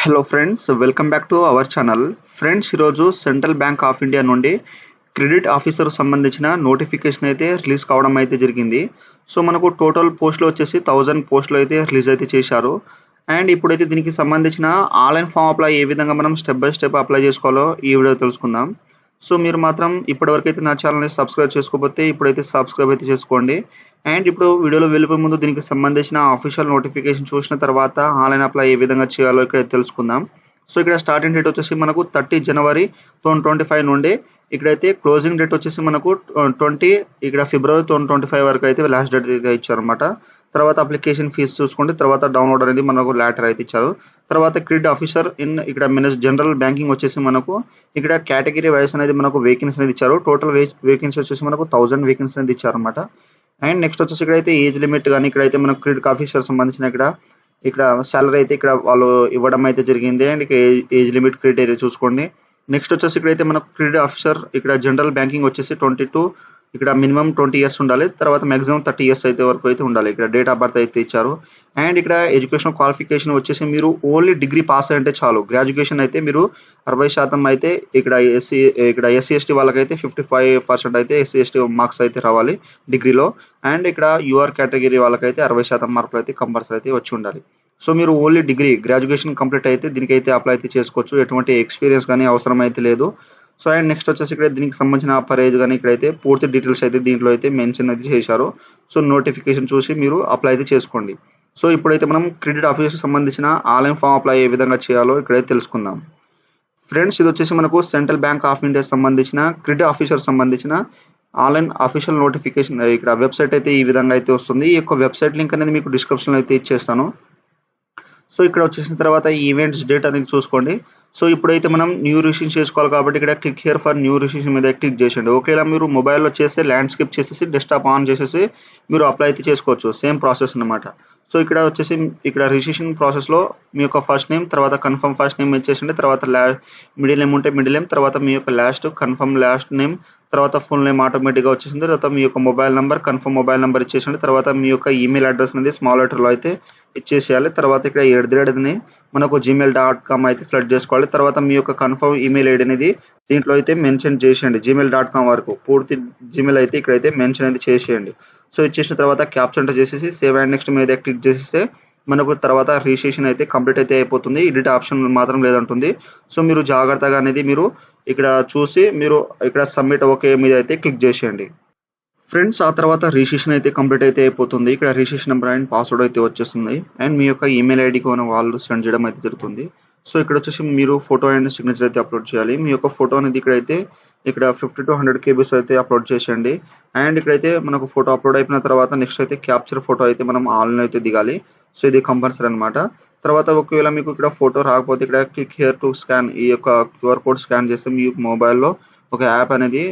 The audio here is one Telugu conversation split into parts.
Hello friends, welcome back to our channel. Friends, ఈరోజు సెంట్రల్ బ్యాంక్ ఆఫ్ ఇండియా నుండి క్రెడిట్ ఆఫీసర్ సంబంధించిన నోటిఫికేషన్ అయితే రిలీజ్ కావడం అయితే జరిగింది. సో మనకు టోటల్ పోస్టులు వచ్చేసి 1000 పోస్టులు అయితే రిలీజ్ అయితే చేశారు. అండ్ ఇప్పుడైతే దీనికి సంబంధించిన ఆన్లైన్ ఫామ్ అప్లై ఏ విధంగా మనం స్టెప్ బై స్టెప్ అప్లై చేసుకోవాలో ఈ వీడియో తెలుసుకుందాం. సో మీరు మాత్రం ఇప్పటివరకు అయితే నా ఛానల్ని సబ్స్క్రైబ్ చేసుకోకపోతే ఇప్పుడైతే సబ్స్క్రైబ్ అయితే చేసుకోండి. అండ్ ఇప్పుడు వీడియోలో వెళ్ళిపోయే ముందు దీనికి సంబంధించిన ఆఫీషియల్ నోటిఫికేషన్ చూసిన తర్వాత ఆన్లైన్ అప్లై ఏ విధంగా చేయాలో ఇక్కడ తెలుసుకుందాం. సో ఇక్కడ స్టార్టింగ్ డేట్ వచ్చేసి మనకు 30 జనవరి 2025 నుండి ఇక్కడైతే క్లోజింగ్ డేట్ వచ్చేసి మనకు 20 ఇక్కడ ఫిబ్రవరి 2025 వరకు అయితే లాస్ట్ డేట్ అయితే ఇచ్చారనమాట. తర్వాత అప్లికేషన్ ఫీజు చూసుకోండి. తర్వాత డౌన్లోడ్ అనేది మనకు లెటర్ అయితే ఇచ్చారు. తర్వాత క్రెడిట్ ఆఫీసర్ ఇన్ ఇక్కడ జనరల్ బ్యాంకింగ్ వచ్చేసి మనకు ఇక్కడ కేటగిరీ వైస్ అనేది మనకు వేకెన్సీ అనేది ఇచ్చారు. టోటల్ వేకెన్సీ వచ్చేసి మనకు 1000 వేకెన్సీ అనేది ఇచ్చారనమాట. అండ్ నెక్స్ట్ వచ్చేసి ఇక్కడైతే ఏజ్ లిమిట్ కానీ ఇక్కడైతే మనకు క్రెడిట్ ఆఫీసర్ సంబంధించిన ఇక్కడ సాలరీ అయితే ఇక్కడ వాళ్ళు ఇవ్వడం అయితే జరిగింది. అండ్ ఇక ఏజ్ లిమిట్ క్రైటీరియా చూసుకోండి. నెక్స్ట్ వచ్చేసి ఇక్కడైతే మనకు క్రెడిట్ ఆఫీసర్ ఇక్కడ జనరల్ బ్యాంకింగ్ వచ్చేసి 22 ఇక్కడ మినిమం 20 ఇయర్స్ ఉండాలి. తర్వాత మాక్సిమం 30 ఇయర్స్ అయితే వరకు అయితే ఉండాలి. ఇక్కడ డేట్ ఆఫ్ బర్త్ అయితే ఇచ్చారు. అండ్ ఇక్కడ ఎడ్యుకేషన్ క్వాలిఫికేషన్ వచ్చేసి మీరు ఓన్లీ డిగ్రీ పాస్ అంటే చాలు. గ్రాడ్యుయేషన్ అయితే మీరు 60% అయితే ఇక్కడ ఎస్సీ ఎస్టీ వాళ్ళకైతే 55% అయితే ఎస్సీ ఎస్టీ మార్క్స్ అయితే రావాలి డిగ్రీలో. అండ్ ఇక్కడ యూఆర్ కేటగిరీ వాళ్ళకైతే 60% మార్కులు అయితే కంపల్సరీ అయితే వచ్చి ఉండాలి. సో మీరు ఓన్లీ డిగ్రీ గ్రాడ్యుయేషన్ కంప్లీట్ అయితే దీనికైతే అప్లై అయితే చేసుకోవచ్చు. ఎటువంటి ఎక్స్పీరియన్స్ కానీ అవసరం అయితే లేదు. సో అండ్ నెక్స్ట్ వచ్చేసి ఇక్కడ దీనికి సంబంధించిన పరేజ్ కానీ ఇక్కడైతే పూర్తి డీటెయిల్స్ అయితే దీంట్లో అయితే మెన్షన్ అయితే చేశారు. సో నోటిఫికేషన్ చూసి మీరు అప్లై అయితే చేసుకోండి. సో ఇప్పుడైతే మనం క్రెడిట్ ఆఫీసర్ సంబంధించిన ఆన్లైన్ ఫామ్ అప్లై ఏ విధంగా చేయాలో ఇక్కడైతే తెలుసుకుందాం. ఫ్రెండ్స్, ఇది వచ్చేసి మనకు సెంట్రల్ బ్యాంక్ ఆఫ్ ఇండియా సంబంధించిన క్రెడిట్ ఆఫీసర్ సంబంధించిన ఆన్లైన్ అఫీషియల్ నోటిఫికేషన్ ఇక్కడ వెబ్సైట్ అయితే ఈ విధంగా అయితే వస్తుంది. ఈ యొక్క వెబ్సైట్ లింక్ అనేది మీకు డిస్క్రిప్షన్లో అయితే ఇచ్చేస్తాను. సో ఇక్కడ వచ్చేసిన తర్వాత ఈవెంట్స్ డేట్ అనేది చూసుకోండి. సో ఇప్పుడైతే మనం న్యూ రిజిస్ట్రేషన్ చేసుకోవాలి కాబట్టి ఇక్కడ click here for new registration మీద క్లిక్ చేయండి. ఒకవేళ మీరు మొబైల్లో చేస్తే ల్యాండ్స్కేప్ చేసేసి డెస్క్టాప్ ఆన్ చేసేసి మీరు అప్లై అయితే చేసుకోవచ్చు. సేమ్ ప్రాసెస్ అనమాట. సో ఇక్కడ వచ్చేసి ఇక్కడ రిజిస్ట్రేషన్ ప్రాసెస్లో మీ యొక్క ఫస్ట్ నేమ్, తర్వాత కన్ఫర్మ్ ఫస్ట్ నేమ్ ఇచ్చేసండి. తర్వాత మిడిల్ నేమ్ ఉంటే మిడిల్ నేమ్, తర్వాత మీ యొక్క లాస్ట్ కన్ఫర్మ్ లాస్ట్ నేమ్, తర్వాత ఫుల్ నేమ్ ఆటోమేటిక్గా వచ్చేసింది. తర్వాత మీ యొక్క mobile number confirm mobile number ఇచ్చేసండి. తర్వాత మీ యొక్క ఈమెయిల్ అడ్రస్ అనేది స్మాల్ లెటర్లో అయితే ఇచ్చేసేయాలి. తర్వాత ఇక్కడ @ని మనకు gmail.com అయితే సెలెక్ట్ చేసుకోవాలి. తర్వాత మీ యొక్క కన్ఫర్మ్ ఈమెయిల్ ఐడి అనేది దీంట్లో అయితే మెన్షన్ చేసేయండి. gmail.com వరకు పూర్తి జీమెయిల్ అయితే ఇక్కడైతే మెన్షన్ అయితే చేసేయండి. సో ఇచ్చేసిన తర్వాత క్యాప్చర్ ఎంటర్ చేసేసి సేవ్ అండ్ నెక్స్ట్ మీద క్లిక్ చేసేస్తే మనకు తర్వాత రిజిస్ట్రేషన్ అయితే కంప్లీట్ అయితే అయిపోతుంది. ఎడిట్ ఆప్షన్ మాత్రం లేదంటుంది. సో మీరు జాగ్రత్తగా అనేది మీరు ఇక్కడ చూసి మీరు ఇక్కడ సబ్మిట్ ఓకే మీద అయితే క్లిక్ చేసేయండి. ఫ్రెండ్స్, ఆ తర్వాత రిజిస్ట్రేషన్ అయితే కంప్లీట్ అయితే అయిపోతుంది. ఇక్కడ రిజిస్ట్రేషన్ నెంబర్ అండ్ పాస్వర్డ్ అయితే వచ్చేస్తుంది. అండ్ మీ యొక్క ఈమెయిల్ ఐడి కూడా వాళ్ళు సెండ్ చేయడం అయితే జరుగుతుంది. సో ఇక్కడ వచ్చేసి మీరు ఫోటో అండ్ సిగ్నేచర్ అయితే అప్లోడ్ చేయాలి. మీ యొక్క ఫోటో అనేది ఇక్కడైతే ఇక్కడ 50 to 100 KB అయితే అప్లోడ్ చేసేయండి. అండ్ ఇక్కడైతే మనకు ఫోటో అప్లోడ్ అయిపోయిన తర్వాత నెక్స్ట్ అయితే క్యాప్చర్ ఫోటో అయితే మనం ఆన్లైన్ అయితే దిగాలి. సో ఇది కంపల్సరీ అనమాట. తర్వాత ఒకవేళ మీకు ఇక్కడ ఫోటో రాకపోతే ఇక్కడ క్లిక్ హియర్ టు స్కాన్ ఈ యొక్క QR కోడ్ స్కాన్ చేస్తే మీ మొబైల్లో ఒక యాప్ అనేది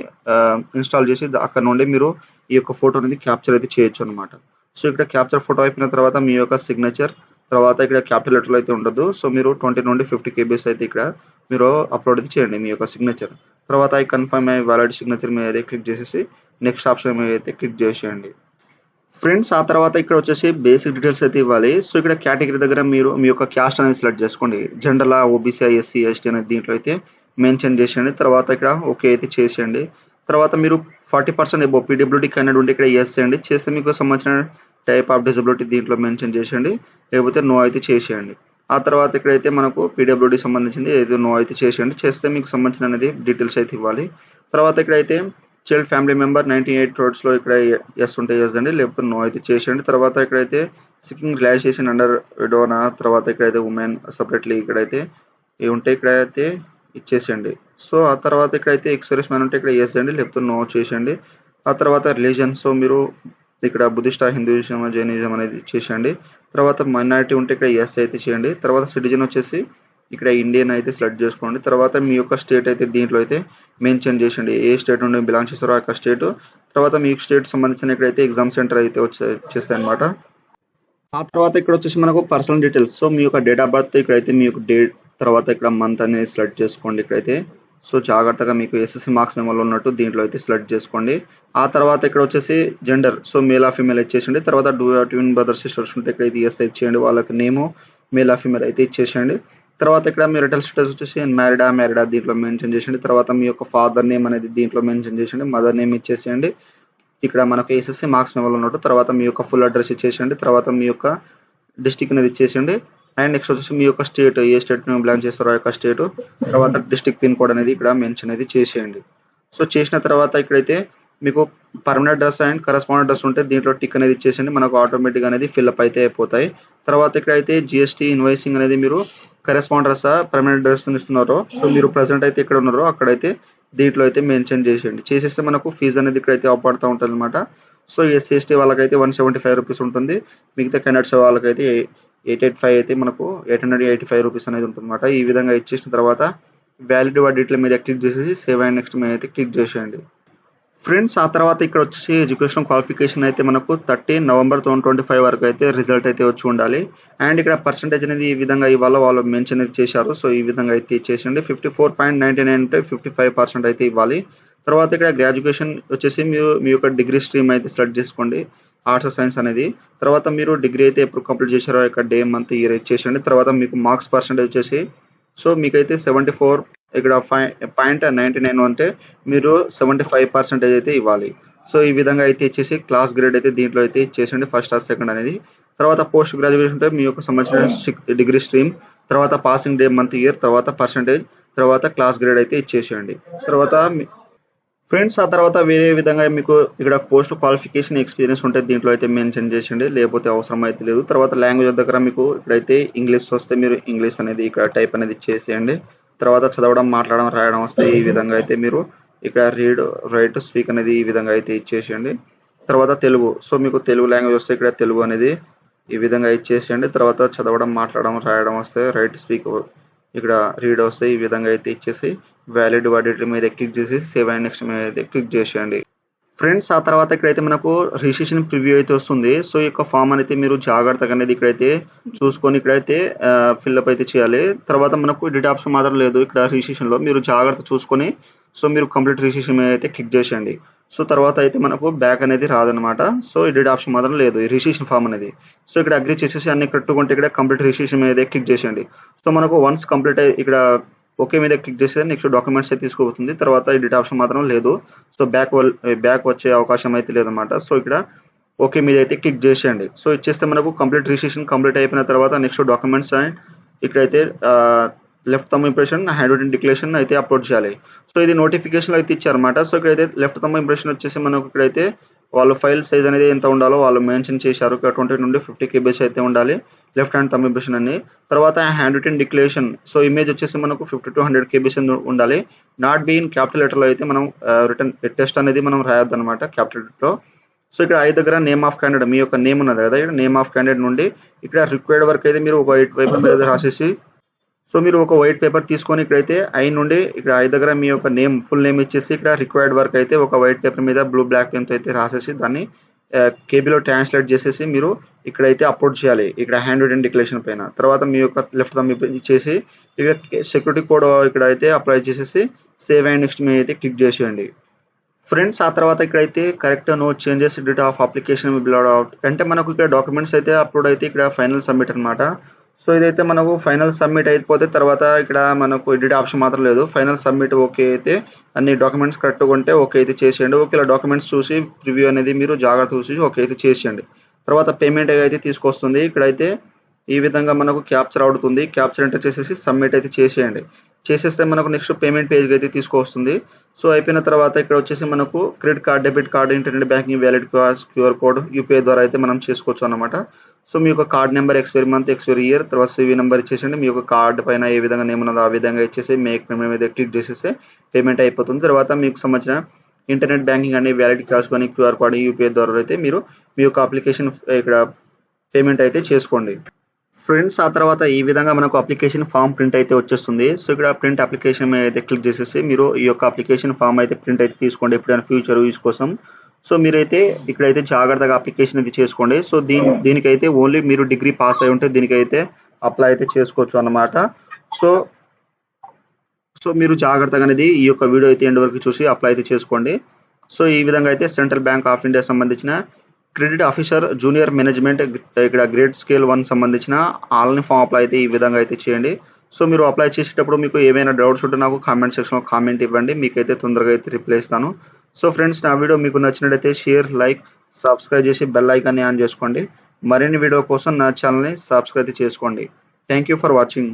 ఇన్స్టాల్ చేసి అక్కడ నుండి మీరు ఈ యొక్క ఫోటో అనేది క్యాప్చర్ అయితే చేయొచ్చు అనమాట. సో ఇక్కడ క్యాప్చర్ ఫోటో అయిపోయిన తర్వాత మీ యొక్క సిగ్నేచర్, తర్వాత ఇక్కడ క్యాపిటల్ లెటర్లో అయితే ఉండదు. సో మీరు 20 నుండి 50 KB అయితే ఇక్కడ మీరు అప్లోడ్ అయితే చేయండి మీ యొక్క సిగ్నేచర్. తర్వాత I confirm I valid signature మీద అయితే క్లిక్ చేసేసి నెక్స్ట్ ఆప్షన్ మీద అయితే క్లిక్ చేసేయండి. ఫ్రెండ్స్, ఆ తర్వాత ఇక్కడ వచ్చేసి బేసిక్ డీటెయిల్స్ అయితే ఇవ్వాలి. సో ఇక్కడ కేటగిరీ దగ్గర మీరు మీ యొక్క క్యాస్ట్ అనేది సెలెక్ట్ చేసుకోండి. జనరల్, ఓబీసీ, ఎస్సీ, ఎస్టీ అనేది దీంట్లో అయితే మెన్షన్ చేసేయండి. తర్వాత ఇక్కడ ఓకే అయితే చేసేయండి. తర్వాత మీరు 40% ఎబో పీడబ్ల్యూడీ క్యాండిడేట్ ఉంటే ఇక్కడ ఎస్ చేయండి. చేస్తే మీకు సంబంధించిన టైప్ ఆఫ్ డిజబిలిటీ దీంట్లో మెన్షన్ చేసేయండి. లేకపోతే నో అయితే చేసేయండి. ఆ తర్వాత ఇక్కడైతే మనకు పీడబ్ల్యూడీ సంబంధించింది ఏదో నో అయితే చేసేయండి. చేస్తే మీకు సంబంధించిన అనేది డీటెయిల్స్ అయితే ఇవ్వాలి. తర్వాత ఇక్కడైతే చైల్డ్ ఫ్యామిలీ మెంబర్ 98 రోడ్స్లో ఇక్కడ ఎస్ ఉంటే ఎస్ అండి, లేకపోతే నో అయితే చేసేయండి. తర్వాత ఇక్కడైతే సిక్కింగ్ రిలాక్సేషన్ అండర్ విడోనా, తర్వాత ఇక్కడైతే ఉమెన్ సపరేట్లీ ఇక్కడైతే ఇవి ఉంటే ఇక్కడైతే ఇచ్చేసేయండి. సో ఆ తర్వాత ఇక్కడైతే ఎక్స్పీరియన్స్ మ్యాన్ ఉంటే ఇక్కడ ఎస్ అండి, లేకపోతే నో చేసేయండి. ఆ తర్వాత రిలీజియన్, సో మీరు ఇక్కడ బుద్ధిస్ట్, హిందూయిజం, జైనిజం అనేది ఇచ్చేసేయండి. తర్వాత మైనారిటీ ఉంటే ఇక్కడ ఎస్ అయితే చేయండి. తర్వాత సిటిజన్ వచ్చేసి ఇక్కడ ఇండియన్ అయితే సెలెక్ట్ చేసుకోండి. తర్వాత మీ యొక్క స్టేట్ అయితే దీంట్లో అయితే మెన్షన్ చేసేయండి. ఏ స్టేట్ నుండి బిలాంగ్ చేస్తారో ఆ యొక్క స్టేట్. తర్వాత మీ స్టేట్ సంబంధించిన ఇక్కడైతే ఎగ్జామ్ సెంటర్ అయితే వచ్చేస్తాయి అనమాట. ఆ తర్వాత ఇక్కడ వచ్చేసి మనకు పర్సనల్ డీటెయిల్స్. సో మీ యొక్క డేట్ ఆఫ్ బర్త్ ఇక్కడైతే మీ యొక్క డేట్, తర్వాత ఇక్కడ మంత్ అనేది సెలెక్ట్ చేసుకోండి ఇక్కడైతే. సో జాగ్రత్తగా మీకు ఎస్ఎస్సి మార్క్స్ మెమోలో ఉన్నట్టు దీంట్లో అయితే సెలెక్ట్ చేసుకోండి. ఆ తర్వాత ఇక్కడ వచ్చేసి జెండర్, సో మేల్ ఆ ఫీమేల్ ఇచ్చేసండి. తర్వాత డూ ట్విన్ బ్రదర్ సిస్టర్స్ ఉంటే ఇక్కడ అయితే ఎస్ ఇచ్చేయండి. వాళ్ళకి నేము మేల్ ఆ ఫీమేల్ అయితే ఇచ్చేసేయండి. తర్వాత ఇక్కడ మీ రిటల్ స్టేటస్ వచ్చేసి మ్యారీడా దీంట్లో మెన్షన్ చేసేయండి. తర్వాత మీ యొక్క ఫాదర్ నేమ్ అనేది దీంట్లో మెన్షన్ చేసేయండి. మదర్ నేమ్ ఇచ్చేసేయండి. ఇక్కడ మనకు ఎస్ఎస్సి మార్క్స్ మెమోలో ఉన్నట్టు. తర్వాత మీ యొక్క ఫుల్ అడ్రస్ ఇచ్చేసేయండి. తర్వాత మీ యొక్క డిస్టిక్ అనేది ఇచ్చేసేయండి. అండ్ నెక్స్ట్ వచ్చేసి మీ యొక్క స్టేట్, ఏ స్టేట్ బిలాంగ్ చేస్తారో ఆ యొక్క స్టేట్, తర్వాత డిస్టిక్ పిన్ కోడ్ అనేది ఇక్కడ మెన్షన్ అనేది చేసేయండి. సో చేసిన తర్వాత ఇక్కడైతే మీకు permanent address and correspondent address ఉంటే దీంట్లో టిక్ అనేది ఇచ్చేసండి. మనకు ఆటోమేటిక్ అనేది ఫిల్అప్ అయితే అయిపోతాయి. తర్వాత ఇక్కడైతే జిఎస్టీ ఇన్వాయిసింగ్ అనేది మీరు కరెస్పాండెంట్ అడ్రస్ పర్మనెంట్ అడ్రస్ ఇస్తున్నారో, సో మీరు ప్రజెంట్ అయితే ఇక్కడ ఉన్నారో అక్కడైతే దీంట్లో అయితే మెన్షన్ చేసేయండి. చేసేస్తే మనకు ఫీజు అనేది ఇక్కడైతే అవపడుతూ ఉంటుంది అనమాట. సో ఎస్సీ ఎస్టీ వాళ్ళకైతే 175 రూపీస్ ఉంటుంది. మిగతా కెనడ్స్ వాళ్ళకైతే 885 అయితే మనకు 885 రూపీస్ అనేది ఉంటుంది అనమాట. ఈ విధంగా ఇచ్చేసిన తర్వాత వ్యాలిడ్ డీటెయిల్ మీద క్లిక్ చేసేసి సేవ్ అండ్ నెక్స్ట్ మీద అయితే క్లిక్ చేసేయండి. ఫ్రెండ్స్ ఆ తర్వాత ఇక్కడ వచ్చేసి ఎడ్యుకేషన్ క్వాలిఫికేషన్ అయితే మనకు 13 నవంబర్ 2025 వరకు అయితే రిజల్ట్ అయితే వచ్చి ఉండాలి. అండ్ ఇక్కడ పర్సెంటేజ్ అనేది ఈ విధంగా ఇవాళ వాళ్ళు మెన్షన్ అయితే చేశారు. సో ఈ విధంగా అయితే ఇచ్చేసండి. 54.99 అంటే 55% అయితే ఇవ్వాలి. తర్వాత ఇక్కడ గ్రాడ్యుయేషన్ వచ్చేసి మీరు మీ యొక్క డిగ్రీ స్ట్రీమ్ అయితే సెలెక్ట్ చేసుకోండి, ఆర్ట్స్ సైన్స్ అనేది. తర్వాత మీరు డిగ్రీ అయితే ఎప్పుడు కంప్లీట్ చేశారో ఇక్కడ డే మంత్ ఇయర్ ఇచ్చేసండి. తర్వాత మీకు మార్క్స్ పర్సెంటేజ్ వచ్చేసి సో మీకైతే 74 ఇక్కడ 5.99 అంటే మీరు 75% అయితే ఇవ్వాలి. సో ఈ విధంగా అయితే ఇచ్చేసి క్లాస్ గ్రేడ్ అయితే దీంట్లో అయితే ఇచ్చేసండి, ఫస్ట్ ఆర్ సెకండ్ అనేది. తర్వాత పోస్ట్ గ్రాడ్యుయేషన్ అంటే మీ యొక్క సంబంధించిన డిగ్రీ స్ట్రీమ్, తర్వాత పాసింగ్ డే మంత్ ఇయర్, తర్వాత పర్సెంటేజ్, తర్వాత క్లాస్ గ్రేడ్ అయితే ఇచ్చేసేయండి. తర్వాత ఫ్రెండ్స్ ఆ తర్వాత వేరే విధంగా మీకు ఇక్కడ పోస్ట్ క్వాలిఫికేషన్ ఎక్స్పీరియన్స్ ఉంటే దీంట్లో అయితే మెన్షన్ చేసేయండి, లేకపోతే అవసరం అయితే లేదు. తర్వాత లాంగ్వేజ్ దగ్గర మీకు ఇక్కడైతే ఇంగ్లీష్ వస్తే మీరు ఇంగ్లీష్ అనేది ఇక్కడ టైప్ అనేది చేసేయండి. తర్వాత చదవడం, మాట్లాడడం, రాయడం వస్తే ఈ విధంగా అయితే మీరు ఇక్కడ రీడ్, రైట్, స్పీక్ అనేది ఈ విధంగా అయితే ఇచ్చేసేయండి. తర్వాత తెలుగు, సో మీకు తెలుగు లాంగ్వేజ్ వస్తే ఇక్కడ తెలుగు అనేది ఈ విధంగా ఇచ్చేసేయండి. తర్వాత చదవడం, మాట్లాడడం, రాయడం వస్తే రైట్, స్పీక్, ఇక్కడ రీడ్ వస్తే ఈ విధంగా అయితే ఇచ్చేసి వ్యాలిడ్ డీటెయిల్ మీద క్లిక్ చేసి సేవ్ అండ్ నెక్స్ట్ మీద అయితే క్లిక్ చేసేయండి. ఫ్రెండ్స్ ఆ తర్వాత ఇక్కడైతే మనకు రిజిస్ట్రేషన్ ప్రివ్యూ అయితే వస్తుంది. సో ఈ యొక్క ఫామ్ అనేది మీరు జాగ్రత్తగా అనేది ఇక్కడైతే చూసుకొని ఇక్కడైతే ఫిల్అప్ అయితే చేయాలి. తర్వాత మనకు ఎడిట్ ఆప్షన్ మాత్రం లేదు ఇక్కడ రిజిస్ట్రేషన్ లో, మీరు జాగ్రత్త చూసుకొని సో మీరు కంప్లీట్ రిజిస్ట్రేషన్ మీద అయితే క్లిక్ చేసేయండి. సో తర్వాత అయితే మనకు బ్యాక్ అనేది రాదనమాట. సో ఎడిట్ ఆప్షన్ మాత్రం లేదు ఈ రిజిస్ట్రేషన్ ఫామ్ అనేది. సో ఇక్కడ అగ్రీ చేసేసి అన్ని కట్టుకుంటే ఇక్కడ కంప్లీట్ రిజిస్ట్రేషన్ మీద క్లిక్ చేసేయండి. సో మనకు వన్స్ కంప్లీట్ ఇక్కడ ఓకే మీద క్లిక్ చేస్తే నెక్స్ట్ డాక్యుమెంట్స్ అయితే తీసుకోబోతుంది. తర్వాత ఎడిట్ ఆప్షన్ మాత్రం లేదు. సో బ్యాక్ వచ్చే అవకాశం అయితే లేదన్నమాట. సో ఇక్కడ ఓకే మీద అయితే క్లిక్ చేసేయండి. సో ఇచ్చేస్తే మనకు కంప్లీట్ రిజిస్ట్రేషన్ కంప్లీట్ అయిపోయిన తర్వాత నెక్స్ట్ డాక్యుమెంట్స్ అండ్ ఇక్కడైతే left thumb impression, hand written declaration అయితే అప్లోడ్ చేయాలి. సో ఇది నోటిఫికేషన్ అయితే ఇచ్చారన్నమాట. సో ఇక్కడైతే లెఫ్ట్ థంబ్ ఇంప్రెషన్ వచ్చేసి మనకు ఇక్కడైతే వాళ్ళు ఫైల్ సైజ్ అనేది ఎంత ఉండాలో వాళ్ళు మెన్షన్ చేశారు. 20 నుండి 50 KB అయితే ఉండాలి లెఫ్ట్ హ్యాండ్ థంబ్ ఇంప్రెషన్ అని. తర్వాత hand written declaration, so image వచ్చేసి మనకు 50 to 100 KB ఉండాలి. Not be in capital letter లో అయితే మనం రిటర్న్ టెస్ట్ అనేది మనం రాయొద్దు అనమాట క్యాపిటల్ లెటర్ లో. సో ఇక్కడ ఐ దగ్గర నేమ్ ఆఫ్ క్యాండిడేట్, మీ యొక్క నేమ్ ఉన్నది కదా, ఇక్కడ నేమ్ ఆఫ్ క్యాండిడేట్ నుండి ఇక్కడ రిక్వైర్డ్ వర్క్ అయితే మీరు ఒక వైట్ పేపర్ మీద రాసేసి, సో మీరు ఒక వైట్ పేపర్ తీసుకొని ఇక్కడైతే ఐ నుండి ఇక్కడ ఐ దగ్గర మీ యొక్క నేమ్, ఫుల్ నేమ్ ఇచ్చేసి ఇక్కడ రిక్వైర్డ్ వర్క్ అయితే ఒక వైట్ పేపర్ మీద బ్లూ బ్లాక్ పెన్ తో అయితే రాసేసి దాన్ని కేబీలో ట్రాన్స్లేట్ చేసేసి మీరు ఇక్కడైతే అప్లోడ్ చేయాలి ఇక్కడ హ్యాండ్ రిటన్ డిక్లరేషన్ పైన. తర్వాత మీ యొక్క లెఫ్ట్ థంబ్ ఇచ్చేసి ఇక్కడ సెక్యూరిటీ కోడ్ ఇక్కడ అయితే అప్లై చేసేసి సేవ్ అండ్ నెక్స్ట్ మీద అయితే క్లిక్ చేసేయండి. ఫ్రెండ్స్ ఆ తర్వాత ఇక్కడైతే correct no changes edit of application upload out అంటే మనకు ఇక్కడ డాక్యుమెంట్స్ అయితే అప్లోడ్ అయితే ఇక్కడ ఫైనల్ సబ్మిట్ అనమాట. సో ఇదైతే మనకు ఫైనల్ సబ్మిట్ అయిపోతే తర్వాత ఇక్కడ మనకు ఎడిట్ ఆప్షన్ మాత్రం లేదు. ఫైనల్ సబ్మిట్ ఓకే అయితే అన్ని డాక్యుమెంట్స్ కరెక్ట్గా ఉంటే ఓకే అయితే చేసేయండి. ఓకే ఇలా డాక్యుమెంట్స్ చూసి ప్రివ్యూ అనేది మీరు జాగ్రత్త చూసి ఓకే అయితే చేసేయండి. తర్వాత పేమెంట్ అయితే తీసుకొస్తుంది. ఇక్కడైతే ఈ విధంగా మనకు క్యాప్చర్ అవుతుంది. క్యాప్చర్ ఎంటర్ చేసేసి సబ్మిట్ అయితే చేసేయండి. చేసేస్తే మనకు నెక్స్ట్ పేమెంట్ పేజ్కి అయితే తీసుకొస్తుంది. సో అయిపోయిన తర్వాత ఇక్కడ వచ్చేసి మనకు credit card, debit card, internet banking, valid QR code, UPI ద్వారా అయితే మనం చేసుకోవచ్చు అన్నమాట. సో మీ యొక్క card number, expiry month, expiry year, తర్వాత సివి నెంబర్ ఇచ్చేసండి. మీ యొక్క కార్డు పైన ఏ విధంగా నేమ్ ఉన్నదో ఆ విధంగా ఇచ్చేసి మేక్ పేమెంట్ మీద క్లిక్ చేసేస్తే పేమెంట్ అయిపోతుంది. తర్వాత మీకు సంబంధించిన ఇంటర్నెట్ బ్యాంకింగ్ అని, వ్యాలిడ్ క్యాష్ కానీ, క్యూఆర్ కోడ్, యూపీఐ ద్వారా అయితే మీరు మీ యొక్క అప్లికేషన్ ఇక్కడ పేమెంట్ అయితే చేసుకోండి. ఫ్రెండ్స్ ఆ తర్వాత ఈ విధంగా మనకు అప్లికేషన్ ఫామ్ ప్రింట్ అయితే వచ్చేస్తుంది. సో ఇక్కడ ప్రింట్ అప్లికేషన్ మీద అయితే క్లిక్ చేసేసి మీరు ఈ యొక్క అప్లికేషన్ ఫామ్ అయితే ప్రింట్ అయితే తీసుకోండి ఎప్పుడైనా ఫ్యూచర్ యూజ్ కోసం. సో మీరైతే ఇక్కడైతే జాగ్రత్తగా అప్లికేషన్ అయితే చేసుకోండి. సో దీనికైతే ఓన్లీ మీరు డిగ్రీ పాస్ అయి ఉంటే దీనికైతే అప్లై అయితే చేసుకోవచ్చు అన్నమాట. సో మీరు జాగ్రత్తగా అనేది ఈ యొక్క వీడియో అయితే ఎండ్ వరకు చూసి అప్లై అయితే చేసుకోండి. సో ఈ విధంగా అయితే సెంట్రల్ బ్యాంక్ ఆఫ్ ఇండియా సంబంధించిన క్రెడిట్ ఆఫీసర్ జూనియర్ మేనేజ్మెంట్ ఇక్కడ గ్రేడ్ స్కేల్ 1 సంబంధించిన ఆన్లైన్ ఫామ్ అప్లై అయితే ఈ విధంగా అయితే చేయండి. సో మీరు అప్లై చేసేటప్పుడు మీకు ఏమైనా డౌట్స్ ఉంటే నాకు కామెంట్ సెక్షన్లో కామెంట్ ఇవ్వండి, మీకైతే తొందరగా అయితే రిప్లై ఇస్తాను. సో ఫ్రెండ్స్, నా వీడియో మీకు నచ్చినట్లయితే షేర్, లైక్, సబ్స్క్రైబ్ చేసి బెల్ ఐకాన్ని ఆన్ చేసుకోండి. మరిన్ని వీడియో కోసం నా ఛానల్ని సబ్స్క్రైబ్ చేసుకోండి. Thank you for watching.